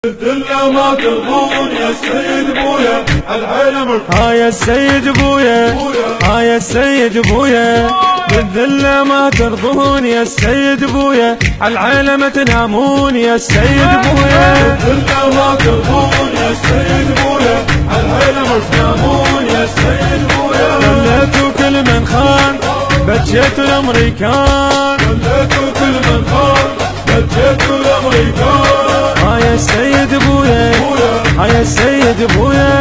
الدنيا ما ترضون يا سيد بويا العالم. يا السيد بويا يا السيد بويا بالذلة ما ترضون يا السيد بويا العالم تنامون يا السيد بويا. الدنيا ما ترضون يا سيد بويا العالم تنامون يا سيد بويا. خليتوا كل من خان بجيتوا الامريكان. خليتوا كل من خان بجيتوا الامريكان. يا السيد بويا يا السيد بويا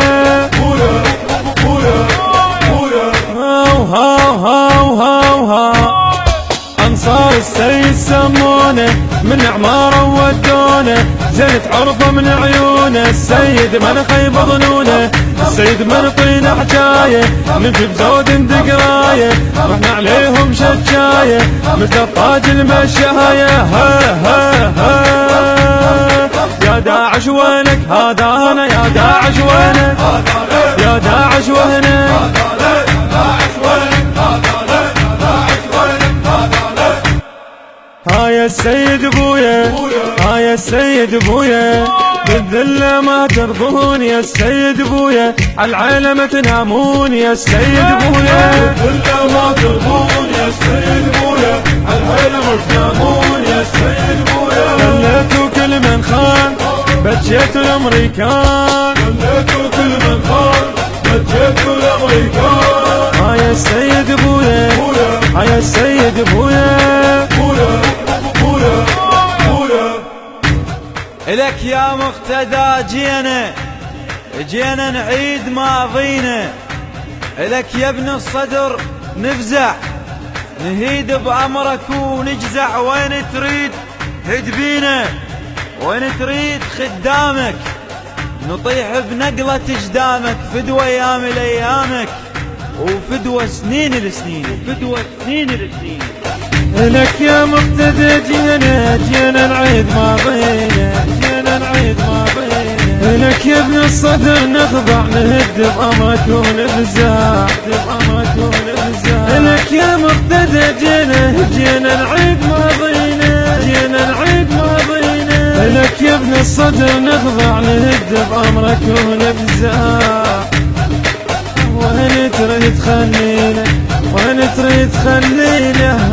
بويا بويا بويا. هاو هاو هاو هاو انصار السيد سمونه من عماره ودونه زينة عرضه من عيونه. السيد من خيب ظنونه السيد من طين حجايه نمشي بزود دقرايه رحنا عليهم شجايه مثل الطاج المشايه. ها ها ها يا داعش وينك هذا انا يا داعش وينك يا داعش وينك يا السيد بويا يا السيد بويا بالذلة ما ترضون يا السيد بويا العالم تنامون يا السيد بويا. بالذلة ما ترضون يا السيد بويا العالم تنامون يا السيد بويا. خليتوا كل من خان بجيتوا الامريكان. خليتوا كل من خان بجيتوا الامريكان. يا السيد بويا يا السيد بويا بويا بويا بويا. إلك يا مقتدى جينا نعيد ماضينا. إلك يا ابن الصدر نفزع نهيد بأمرك ونجزع. وين تريد هد بينا وين تريد خدامك نطيح بنقلة جدامك. فدوى ايام لايامك وفدوى سنين لسنين وفدوى سنين لسنين. لك يا مقتدى جينا نعيد ماضينا جينا نعيد ماضينا. لك يا ابن الصدر نخضع نهد بأمرك ونفزع بأمرك ونفزع. لك يا مقتدى جينا نعيد ماضينا جينا نعيد ماضينا. لك يا ابن الصدر نخضع نهد بأمرك ونفزع. وين تريد تخلينا وين تريد تخلينا.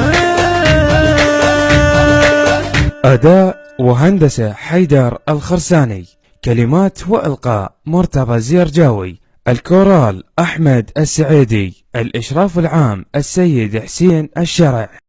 أداء وهندسة حيدر الخرساني. كلمات وإلقاء مرتضى الزيرجاوي. الكورال أحمد السعيدي. الإشراف العام السيد حسين الشرع.